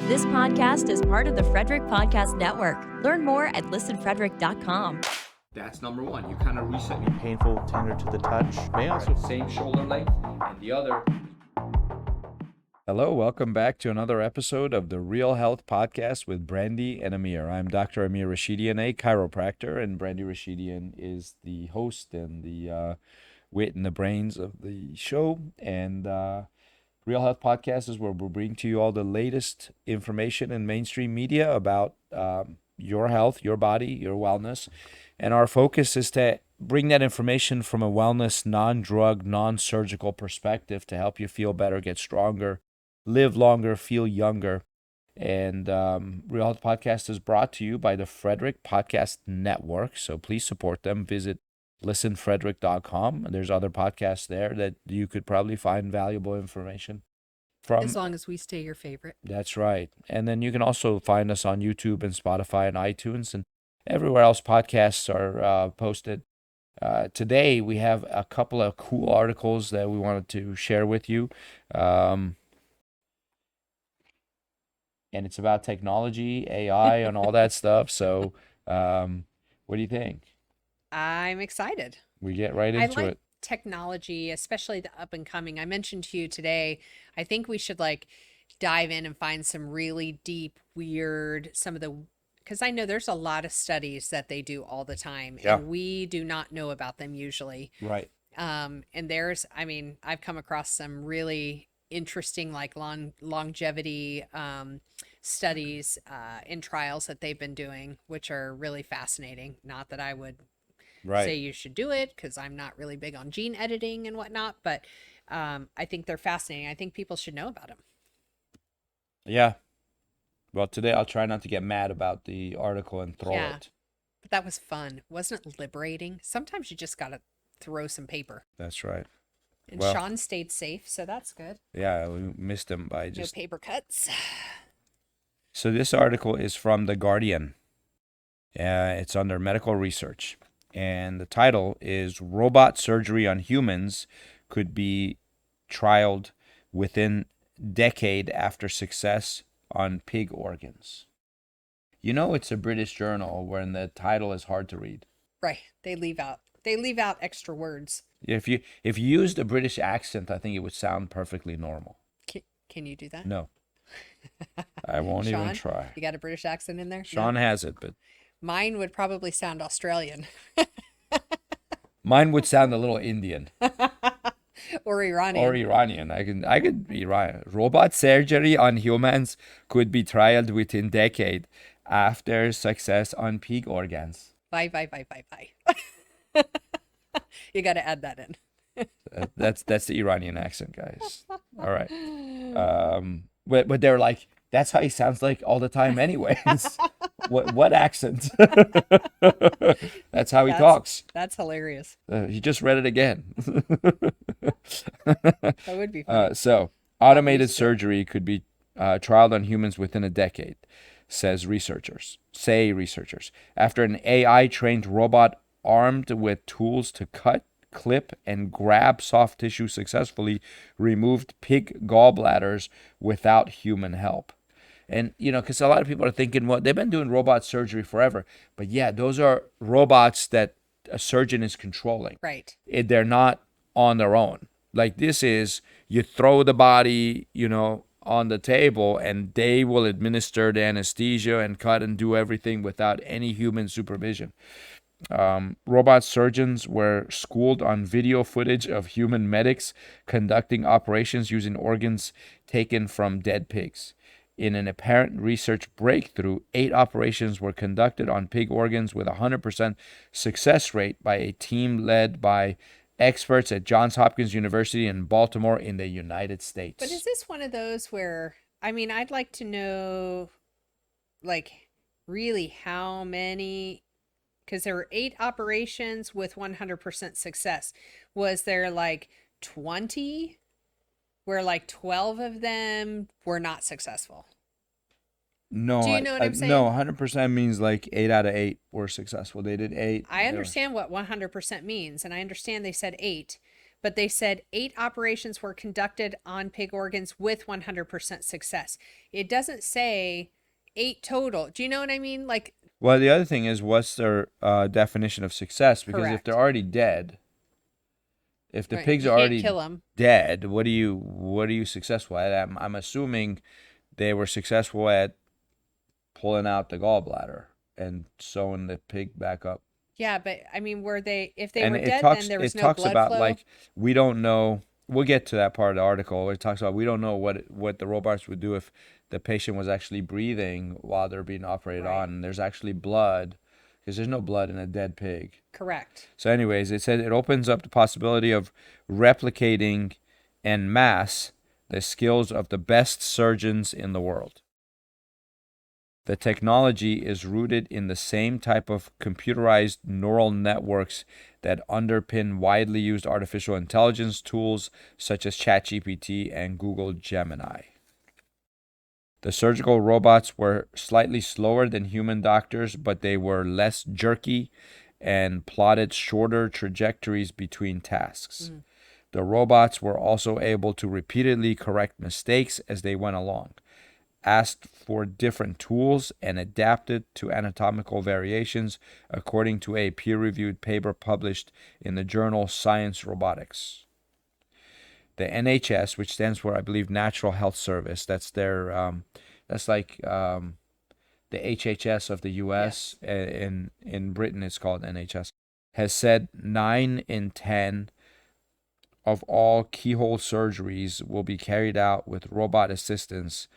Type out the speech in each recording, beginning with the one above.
This podcast is part of the Frederick Podcast Network. Learn more at listenfrederick.com. That's number one. You kind of reset me. Painful, tender to the touch. May also Same shoulder length, and the other. Hello, welcome back to another episode of the Real Health Podcast with Brandy and Amir. I'm Dr. Amir Rashidian, a chiropractor, and Brandy Rashidian is the host and the wit and the brains of the show. And Real Health Podcast is where we'll bring to you all the latest information in mainstream media about your health, your body, your wellness. And our focus is to bring that information from a wellness, non-drug, non-surgical perspective to help you feel better, get stronger, live longer, feel younger. And Real Health Podcast is brought to you by the Frederick Podcast Network. So please support them. Visit listenfrederick.com. There's other podcasts there that you could probably find valuable information from. As long as we stay your favorite. That's right. And then you can also find us on YouTube and Spotify and iTunes and everywhere else podcasts are posted. Today, we have a couple of cool articles that we wanted to share with you. And it's about technology, AI, and all that stuff. So what do you think? I'm excited. We get right into it. Technology, especially the up and coming. I mentioned to you today, I think we should dive in and find some really deep, weird, because I know there's a lot of studies that they do all the time, and we do not know about them usually. Right. And I've come across some really interesting longevity studies and trials that they've been doing, which are really fascinating. Not that I would say you should do it, because I'm not really big on gene editing and whatnot, but I think they're fascinating. I think people should know about them. Yeah. Well, today I'll try not to get mad about the article and throw it. But that was fun. Wasn't it liberating? Sometimes you just got to throw some paper. That's right. And Sean stayed safe, so that's good. Yeah, we missed him by just... No paper cuts. So this article is from The Guardian. It's under medical research. And the title is Robot Surgery on Humans Could Be Trialed Within Decade After Success on Pig Organs. You know it's a British journal when the title is hard to read. Right. They leave out extra words. If you used a British accent, I think it would sound perfectly normal. Can you do that? No. I won't Sean, even try. You got a British accent in there? Sean has it, but mine would probably sound Australian. Mine would sound a little Indian. Or Iranian. I could be Iranian. Robot surgery on humans could be trialed within decade after success on pig organs. Bye. You got to add that in. That's the Iranian accent, guys. All right. But they're like, that's how he sounds like all the time anyways. What accent? That's how he talks. That's hilarious. He just read it again. That would be fun. So automated surgery could be trialed on humans within a decade, say researchers. After an AI-trained robot armed with tools to cut, clip, and grab soft tissue successfully removed pig gallbladders without human help. And, because a lot of people are thinking, well, they've been doing robot surgery forever. But yeah, those are robots that a surgeon is controlling. Right. They're not on their own. Like this is, you throw the body, on the table and they will administer the anesthesia and cut and do everything without any human supervision. Robot surgeons were schooled on video footage of human medics conducting operations using organs taken from dead pigs. In an apparent research breakthrough, 8 operations were conducted on pig organs with a 100% success rate by a team led by experts at Johns Hopkins University in Baltimore in the United States. But is this one of those where, I'd like to know, really how many, because there were 8 operations with 100% success. Was there 20 where 12 of them were not successful? No, do you know what I'm saying? No, 100% means 8 out of 8 were successful. They did 8. I understand what 100% means, and I understand they said 8, but they said 8 operations were conducted on pig organs with 100% success. It doesn't say 8 total. Do you know what I mean? Like, Well, the other thing is, what's their definition of success? Because if Correct. they're already dead, if the right, pigs you are can't already kill them. dead, what are you successful at? I'm assuming they were successful at pulling out the gallbladder and sewing the pig back up. Yeah, but I mean, if they And were it dead, talks then there it was no talks blood about flow? like, we don't know. We'll get to that part of the article where it talks about we don't know what the robots would do if the patient was actually breathing while they're being operated Right. on. And there's actually blood, because there's no blood in a dead pig. Correct. So anyways, it said it opens up the possibility of replicating en masse the skills of the best surgeons in the world. The technology is rooted in the same type of computerized neural networks that underpin widely used artificial intelligence tools such as ChatGPT and Google Gemini. The surgical robots were slightly slower than human doctors, but they were less jerky and plotted shorter trajectories between tasks. The robots were also able to repeatedly correct mistakes as they went along, asked for different tools, and adapted to anatomical variations, according to a peer-reviewed paper published in the journal Science Robotics. The NHS, which stands for, I believe, Natural Health Service, that's their, that's like the HHS of the U.S. In Britain, it's called NHS, has said 9 in 10 of all keyhole surgeries will be carried out with robot assistance,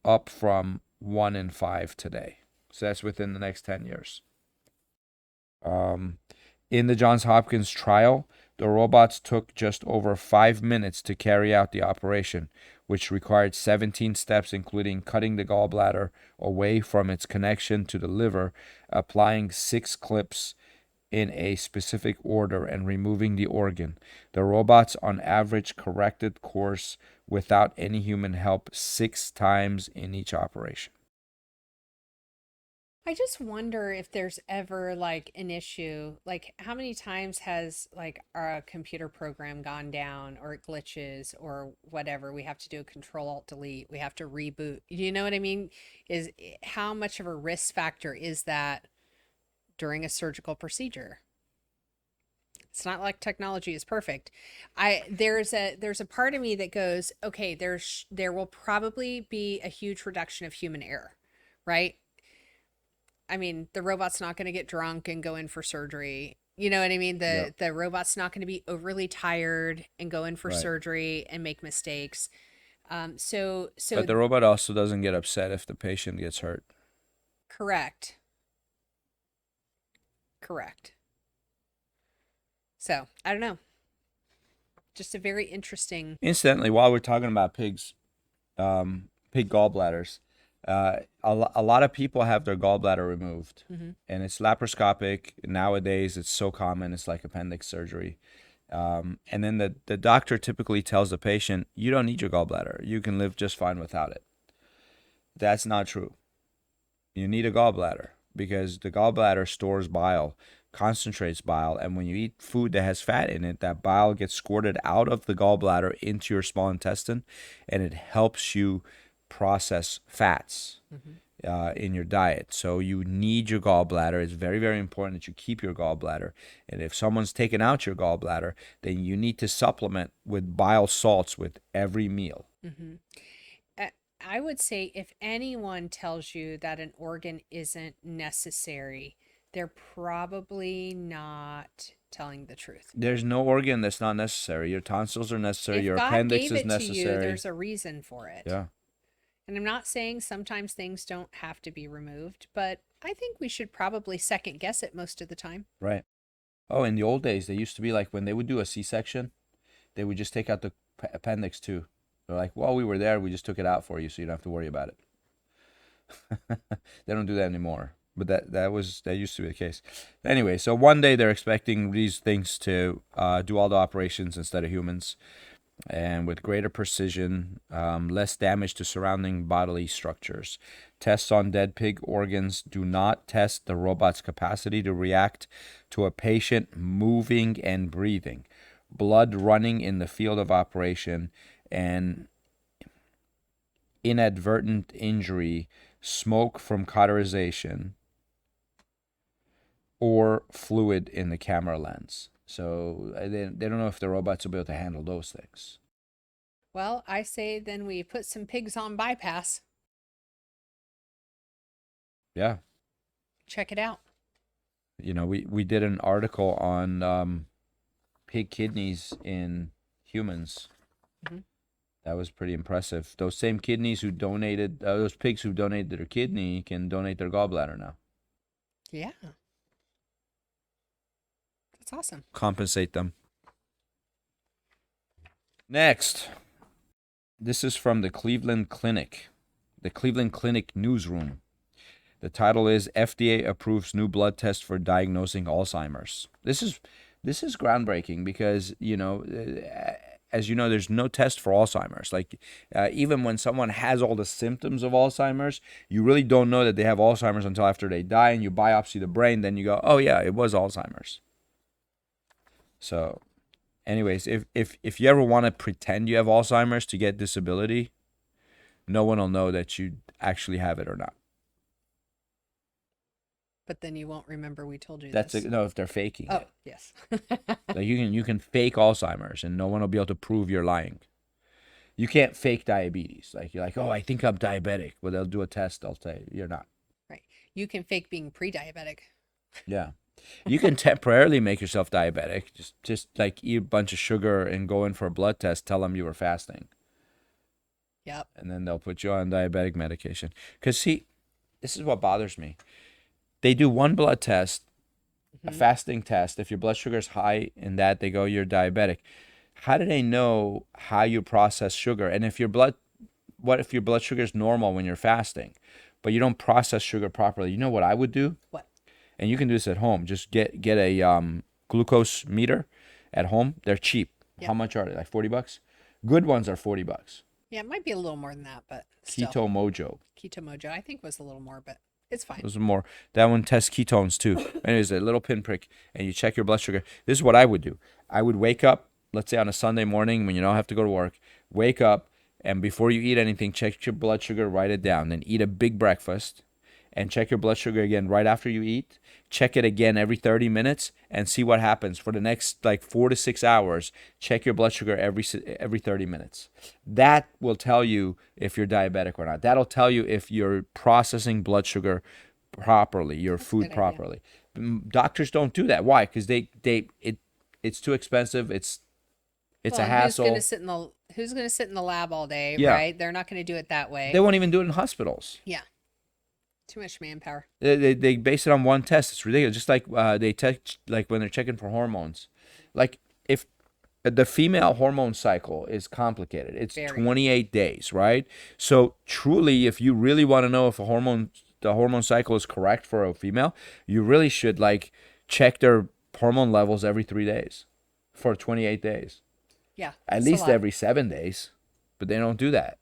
up from 1 in 5 today. So that's within the next 10 years. In the Johns Hopkins trial, the robots took just over 5 minutes to carry out the operation, which required 17 steps, including cutting the gallbladder away from its connection to the liver, applying 6 clips in a specific order, and removing the organ. The robots on average corrected course without any human help 6 times in each operation. I just wonder if there's ever like an issue, like how many times has like our computer program gone down or it glitches or whatever. We have to do a Control-Alt-Delete. We have to reboot. You know what I mean? Is how much of a risk factor is that during a surgical procedure? It's not like technology is perfect. There's a part of me that goes, okay, there will probably be a huge reduction of human error, right? I mean, the robot's not going to get drunk and go in for surgery. You know what I mean? The robot's not going to be overly tired and go in for surgery and make mistakes. So But the robot also doesn't get upset if the patient gets hurt. Correct. So I don't know. Just a very interesting. Incidentally, while we're talking about pigs, pig gallbladders, a lot of people have their gallbladder removed, and it's laparoscopic. Nowadays, it's so common, it's like appendix surgery. And then the doctor typically tells the patient, you don't need your gallbladder. You can live just fine without it. That's not true. You need a gallbladder because the gallbladder stores bile, concentrates bile, and when you eat food that has fat in it, that bile gets squirted out of the gallbladder into your small intestine, and it helps you process fats in your diet. So you need your gallbladder. It's very, very important that you keep your gallbladder. And if someone's taken out your gallbladder, then you need to supplement with bile salts with every meal. I would say if anyone tells you that an organ isn't necessary, they're probably not telling the truth. There's no organ that's not necessary. Your tonsils are necessary. If Your God appendix gave is it necessary. to you, there's a reason for it. Yeah. And I'm not saying sometimes things don't have to be removed, but I think we should probably second guess it most of the time. Right. Oh, in the old days, they used to be like when they would do a C-section, they would just take out the appendix too. They're like, well, we were there. We just took it out for you, so you don't have to worry about it. They don't do that anymore. But that used to be the case. Anyway, so one day they're expecting these things to do all the operations instead of humans, and with greater precision, less damage to surrounding bodily structures. Tests on dead pig organs do not test the robot's capacity to react to a patient moving and breathing. blood running in the field of operation, and inadvertent injury, smoke from cauterization, or fluid in the camera lens. So they don't know if the robots will be able to handle those things. Well, I say then we put some pigs on bypass. Yeah. Check it out. You know, we did an article on pig kidneys in humans. Mhm. That was pretty impressive. Those same kidneys who donated, those pigs who donated their kidney can donate their gallbladder now. Yeah. That's awesome. Compensate them. Next, this is from the Cleveland Clinic newsroom. The title is FDA approves new blood test for diagnosing Alzheimer's. This is groundbreaking because, you know, as you know, there's no test for Alzheimer's. Like even when someone has all the symptoms of Alzheimer's, you really don't know that they have Alzheimer's until after they die, and you biopsy the brain, then you go, oh yeah, it was Alzheimer's. So anyways, if you ever want to pretend you have Alzheimer's to get disability, no one will know that you actually have it or not. But then you won't remember we told you That's this. no, if they're faking Oh, it. yes. Like you can fake Alzheimer's and no one will be able to prove you're lying. You can't fake diabetes. Like you're like, oh, I think I'm diabetic. Well, they'll do a test. They'll say you're not. Right. You can fake being pre-diabetic. Yeah. You can temporarily make yourself diabetic. Just like eat a bunch of sugar and go in for a blood test. Tell them you were fasting. Yep. And then they'll put you on diabetic medication. Because see, this is what bothers me. They do one blood test, a fasting test. If your blood sugar is high in that, they go, you're diabetic. How do they know how you process sugar? And what if your blood sugar is normal when you're fasting, but you don't process sugar properly? You know what I would do? What? And you can do this at home. Just get a glucose meter at home. They're cheap. Yep. How much are they? Like $40? Good ones are $40. Yeah, it might be a little more than that, but still. Keto Mojo. Keto Mojo, I think was a little more, but it's fine. Those are more. That one tests ketones too. Anyways, a little pinprick, and you check your blood sugar. This is what I would do. I would wake up, let's say on a Sunday morning when you don't have to go to work. Wake up, and before you eat anything, check your blood sugar, write it down. Then eat a big breakfast, and check your blood sugar again right after you eat. Check it again every 30 minutes, and see what happens for the next like 4 to 6 hours. Check your blood sugar every 30 minutes. That will tell you if you're diabetic or not. That'll tell you if you're processing blood sugar properly, your food properly. Doctors don't do that. Why? Because it's too expensive. It's a hassle. Who's gonna sit in the lab all day? Yeah. Right? They're not gonna do it that way. They won't even do it in hospitals. Yeah. Too much manpower. They base it on one test. It's ridiculous. Just like they test, like when they're checking for hormones. Like if the female hormone cycle is complicated, it's Very. 28 days, right? So truly, if you really want to know if the hormone cycle is correct for a female, you really should like check their hormone levels every 3 days for 28 days. Yeah. At that's a least lot. every 7 days. But they don't do that.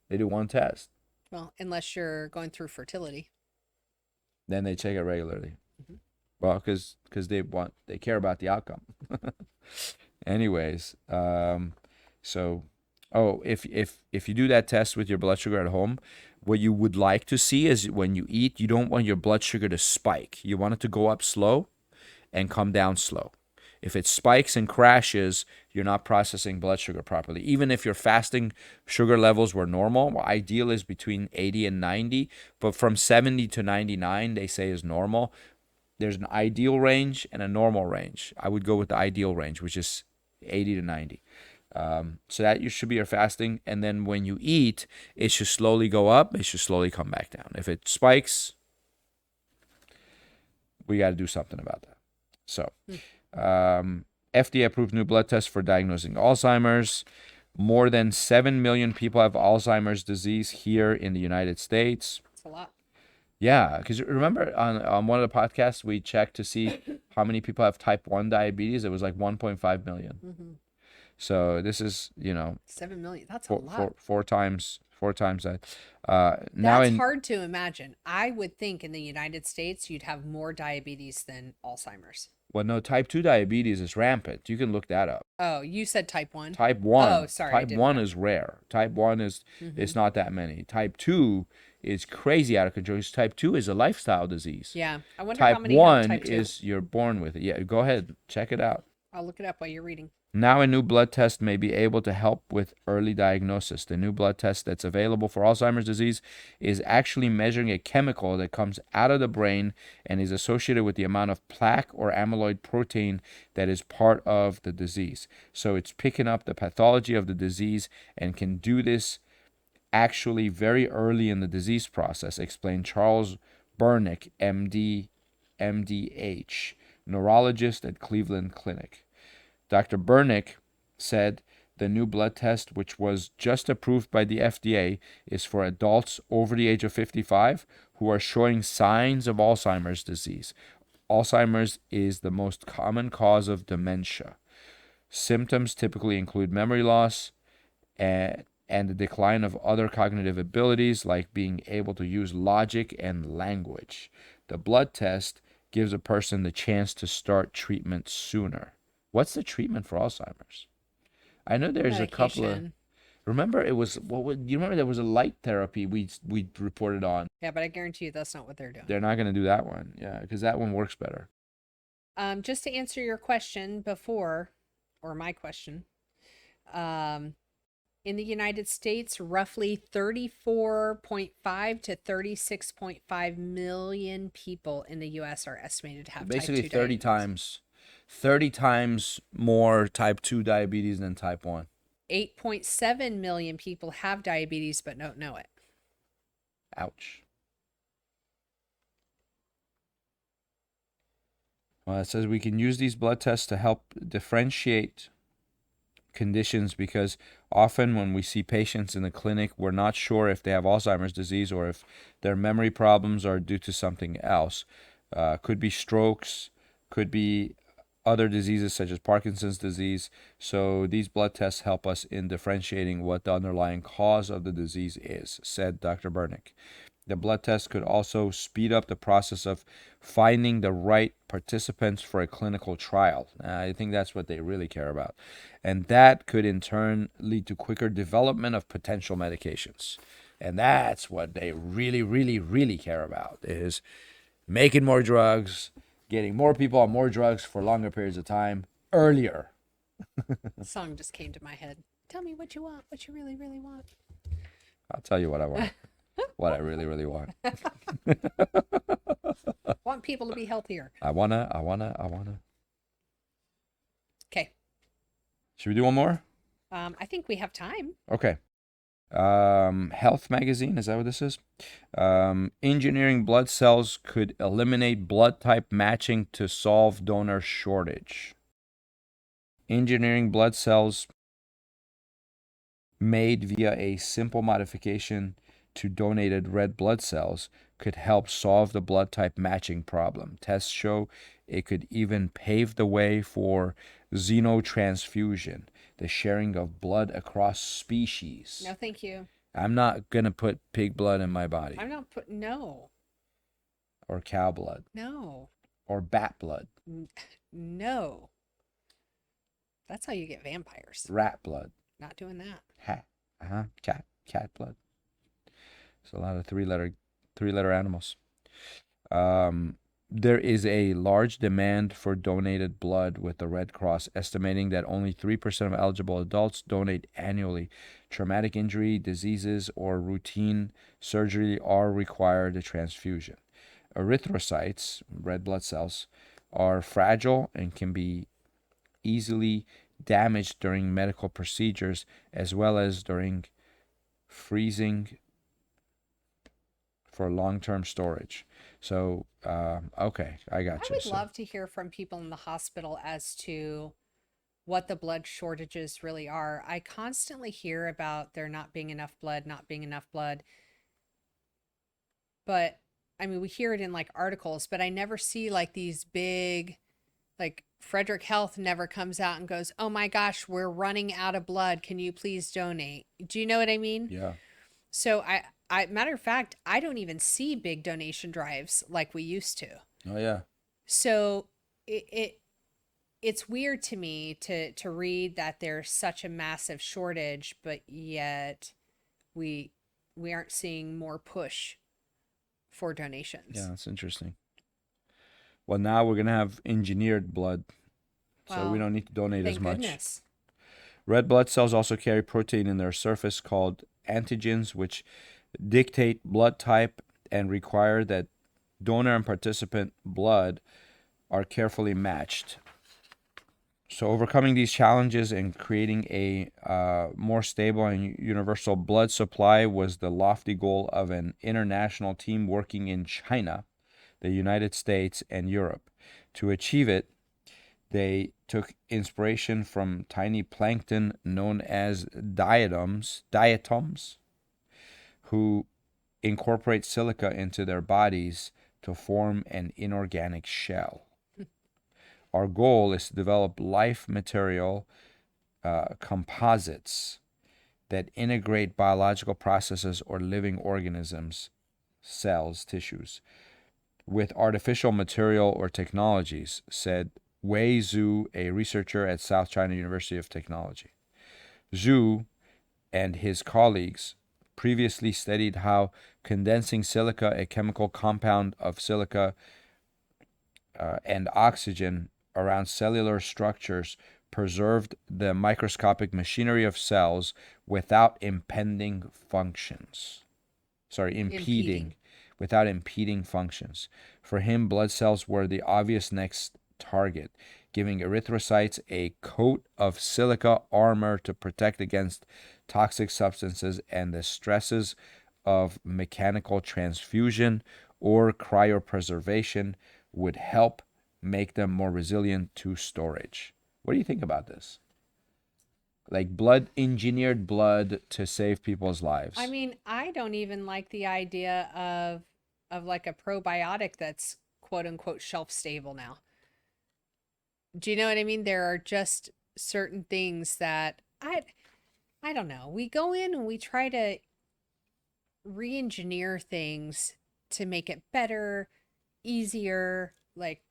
They do one test. Well, unless you're going through fertility. Then they check it regularly. Well, because they care about the outcome. Anyways, so if you do that test with your blood sugar at home, what you would like to see is when you eat, you don't want your blood sugar to spike. You want it to go up slow and come down slow. If it spikes and crashes, you're not processing blood sugar properly. Even if your fasting sugar levels were normal, ideal is between 80 and 90, but from 70 to 99, they say is normal. There's an ideal range and a normal range. I would go with the ideal range, which is 80 to 90. So that should be your fasting. And then when you eat, it should slowly go up. It should slowly come back down. If it spikes, we got to do something about that. So FDA approved new blood test for diagnosing Alzheimer's. More than 7 million people have Alzheimer's disease here in the United States. That's a lot. Yeah, because remember on one of the podcasts, we checked to see how many people have type 1 diabetes. It was like 1.5 million. Mm-hmm. So this is, 7 million. That's a lot. four times that. That's hard to imagine. I would think in the United States, you'd have more diabetes than Alzheimer's. Well, no, type 2 diabetes is rampant. You can look that up. Oh, you said type 1. Type 1. Oh, sorry, I Type didn't 1 know. is rare. Type 1 is it's not that many. Type 2 is crazy out of control. 'Cause type 2 is a lifestyle disease. Yeah. I wonder Type how many have 1 type 2. is you're born with it. Yeah, go ahead. Check it out. I'll look it up while you're reading. Now, a new blood test may be able to help with early diagnosis. The new blood test that's available for Alzheimer's disease is actually measuring a chemical that comes out of the brain and is associated with the amount of plaque or amyloid protein that is part of the disease. So it's picking up the pathology of the disease and can do this actually very early in the disease process, explained Charles Bernick, MD, MDH, neurologist at Cleveland Clinic. Dr. Bernick said the new blood test, which was just approved by the FDA, is for adults over the age of 55 who are showing signs of Alzheimer's disease. Alzheimer's is the most common cause of dementia. Symptoms typically include memory loss and the decline of other cognitive abilities like being able to use logic and language. The blood test gives a person the chance to start treatment sooner. What's the treatment for Alzheimer's? I know there's a couple of. Medication. Remember, it was you remember there was a light therapy we reported on. Yeah, but I guarantee you that's not what they're doing. They're not going to do that one, yeah, because that one works better. Just to answer your question before, or my question, in the United States, roughly 34.5 to 36.5 million people in the U.S. are estimated to have Basically, type 2 30 diabetes. 30 times more type 2 diabetes than type 1. 8.7 million people have diabetes but don't know it. Ouch. Well, it says we can use these blood tests to help differentiate conditions because often when we see patients in the clinic, we're not sure if they have Alzheimer's disease or if their memory problems are due to something else. Could be strokes, could be other diseases such as Parkinson's disease. So these blood tests help us in differentiating what the underlying cause of the disease is, said Dr. Bernick. The blood test could also speed up the process of finding the right participants for a clinical trial. I think that's what they really care about. And that could in turn lead to quicker development of potential medications. And that's what they really, really, really care about, is making more drugs, getting more people on more drugs for longer periods of time earlier. The song just came to my head. Tell me what you want, what you really, really want. I'll tell you what I want. What I really, really want. Want people to be healthier. I wanna. Okay. Should we do one more? I think we have time. Okay. Health magazine, is that what this is? Engineering blood cells could eliminate blood type matching to solve donor shortage. Engineering blood cells made via a simple modification to donated red blood cells could help solve the blood type matching problem. Tests show it could even pave the way for xenotransfusion, the sharing of blood across species. No, thank you. I'm not going to put pig blood in my body. I'm not putting, no. Or cow blood. No. Or bat blood. No. That's how you get vampires. Rat blood. Not doing that. Cat blood. It's a lot of three-letter animals. There is a large demand for donated blood, with the Red Cross estimating that only 3% of eligible adults donate annually. Traumatic injury, diseases, or routine surgery are required a transfusion. Erythrocytes, red blood cells, are fragile and can be easily damaged during medical procedures as well as during freezing for long-term storage. So, okay, I got you. I would love to hear from people in the hospital as to what the blood shortages really are. I constantly hear about there not being enough blood. But, I mean, we hear it in like articles, but I never see like these big, like Frederick Health never comes out and goes, oh my gosh, we're running out of blood. Can you please donate? Do you know what I mean? Yeah. So matter of fact, I don't even see big donation drives like we used to. Oh, yeah. So it's weird to me to read that there's such a massive shortage, but yet we aren't seeing more push for donations. Yeah, that's interesting. Well, now we're gonna have engineered blood, so we Well, don't need to donate as thank much. goodness. Red blood cells also carry protein in their surface called antigens, which dictate blood type and require that donor and participant blood are carefully matched. So overcoming these challenges and creating a more stable and universal blood supply was the lofty goal of an international team working in China, the United States, and Europe. To achieve it, they took inspiration from tiny plankton known as diatoms, who incorporate silica into their bodies to form an inorganic shell. Our goal is to develop life material composites that integrate biological processes or living organisms, cells, tissues, with artificial material or technologies, said Wei Zhu, a researcher at South China University of Technology. Zhu and his colleagues previously studied how condensing silica, a chemical compound of silica and oxygen around cellular structures, preserved the microscopic machinery of cells without impeding functions. Without impeding functions. For him, blood cells were the obvious next target, giving erythrocytes a coat of silica armor to protect against toxic substances and the stresses of mechanical transfusion or cryopreservation would help make them more resilient to storage. What do you think about this? Like engineered blood to save people's lives. I mean, I don't even like the idea of like a probiotic that's quote unquote shelf stable now. Do you know what I mean? There are just certain things that I don't know. We go in and we try to re-engineer things to make it better, easier, like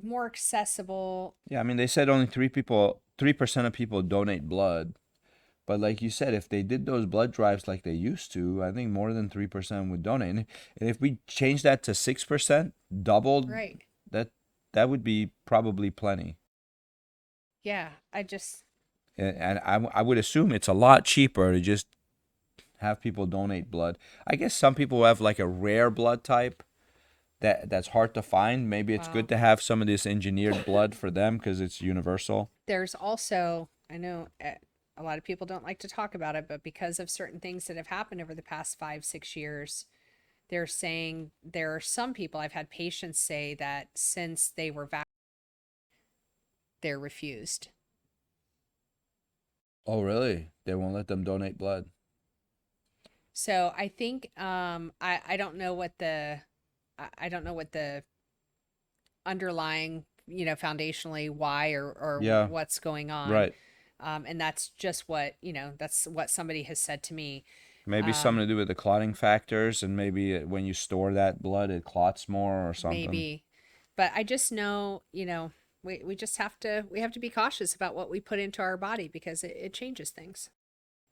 more accessible. Yeah, I mean, they said only 3% of people donate blood. But like you said, if they did those blood drives like they used to, I think more than 3% would donate. And if we change that to 6%, doubled, Right. that would be probably plenty. Yeah, And I would assume it's a lot cheaper to just have people donate blood. I guess some people have like a rare blood type that's hard to find. Maybe it's good to have some of this engineered blood for them because it's universal. There's also, I know a lot of people don't like to talk about it, but because of certain things that have happened over the past 5-6 years, they're saying there are some people, I've had patients say that since they were vaccinated, they're refused. Oh, really? They won't let them donate blood. So I think I don't know what the underlying, foundationally why or Yeah. what's going on. Right. And that's just that's what somebody has said to me. Maybe something to do with the clotting factors, and maybe when you store that blood, it clots more or something. Maybe. But I just know, we just have to be cautious about what we put into our body because it changes things.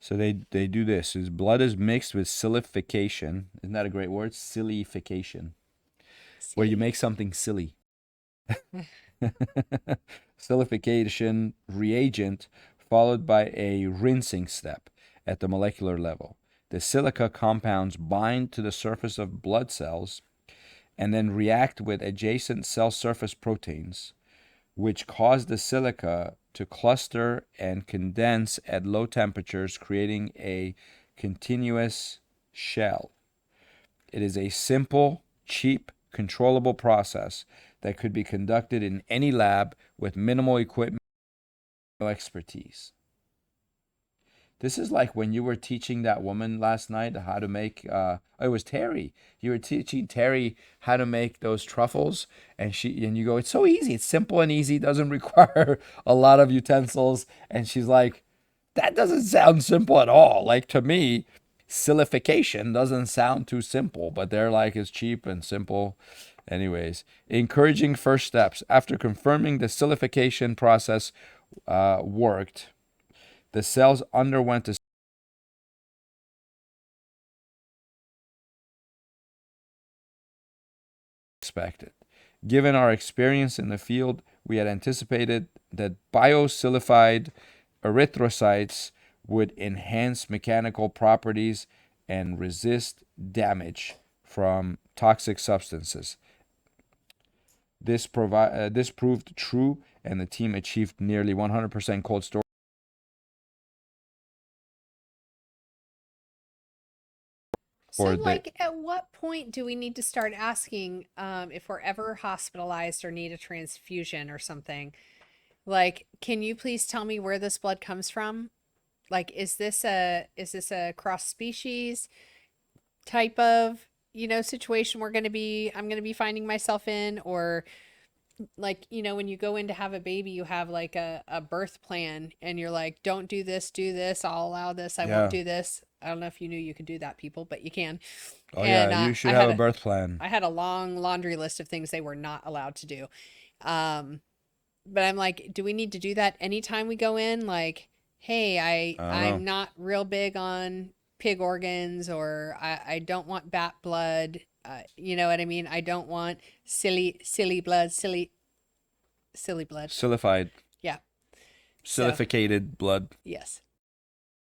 So they do this. Is blood is mixed with sillification. Isn't that a great word? Sillification. Where you make something silly. Sillification reagent followed by a rinsing step at the molecular level. The silica compounds bind to the surface of blood cells and then react with adjacent cell surface proteins, which cause the silica to cluster and condense at low temperatures, creating a continuous shell. It is a simple, cheap, controllable process that could be conducted in any lab with minimal equipment and expertise. This is like when you were teaching that woman last night how to make, it was Terry. You were teaching Terry how to make those truffles, and you go, it's so easy. It's simple and easy. Doesn't require a lot of utensils. And she's like, that doesn't sound simple at all. Like to me, Sillification doesn't sound too simple, but they're like it's cheap and simple. Anyways, encouraging first steps. After confirming the sillification process worked, the cells underwent a expected. Given our experience in the field, we had anticipated that biosillified erythrocytes would enhance mechanical properties and resist damage from toxic substances. This proved true, and the team achieved nearly 100% cold storage. So, like, at what point do we need to start asking if we're ever hospitalized or need a transfusion or something? Like, can you please tell me where this blood comes from? Like, is this a cross species type of, situation I'm going to be finding myself in? Or like, when you go in to have a baby, you have like a birth plan and you're like, don't do this, I'll allow this, I won't do this. I don't know if you knew you could do that, people, but you can. Oh, and, you should have a birth plan. I had a long laundry list of things they were not allowed to do. But I'm like, do we need to do that anytime we go in? Like, hey, I'm not real big on pig organs, or I don't want bat blood. You know what I mean? I don't want silly blood. Sillified. Yeah. Sillificated blood. Yes.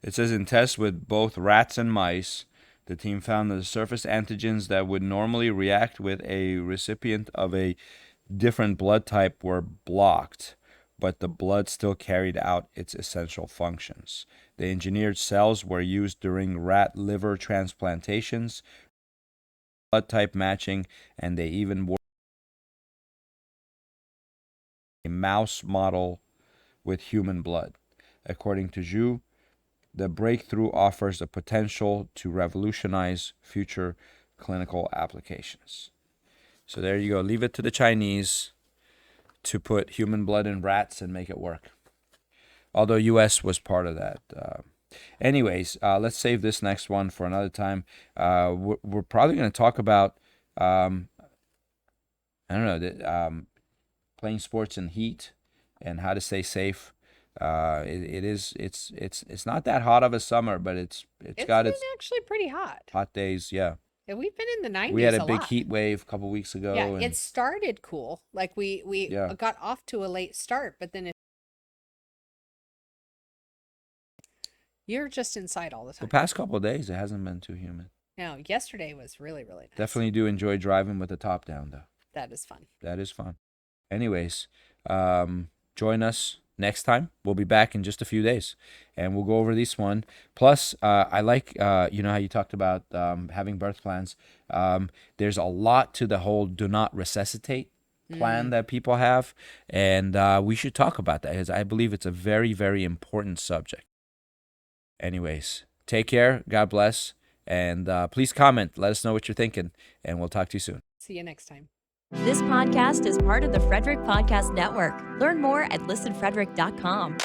It says in tests with both rats and mice, the team found that the surface antigens that would normally react with a recipient of a different blood type were blocked, but the blood still carried out its essential functions. The engineered cells were used during rat liver transplantations, blood type matching, and they even were a mouse model with human blood. According to Zhu, the breakthrough offers the potential to revolutionize future clinical applications. So there you go. Leave it to the Chinese to put human blood in rats and make it work. Although U.S. was part of that. Anyways, let's save this next one for another time. We're probably going to talk about, playing sports in heat and how to stay safe. It's not that hot of a summer, but it's got its actually pretty hot. Hot days, yeah. Yeah, we've been in the 90s. We had a big heat wave a couple weeks ago. Yeah, it started cool. Like we got off to a late start, but then you're just inside all the time. The past couple of days, it hasn't been too humid. No, yesterday was really, really nice. Definitely do enjoy driving with the top down, though. That is fun. That is fun. Anyways, join us next time. We'll be back in just a few days, and we'll go over this one. Plus, I like, how you talked about having birth plans. There's a lot to the whole do not resuscitate plan that people have, and we should talk about that, because I believe it's a very, very important subject. Anyways, take care. God bless. And please comment. Let us know what you're thinking, and we'll talk to you soon. See you next time. This podcast is part of the Frederick Podcast Network. Learn more at listenfrederick.com.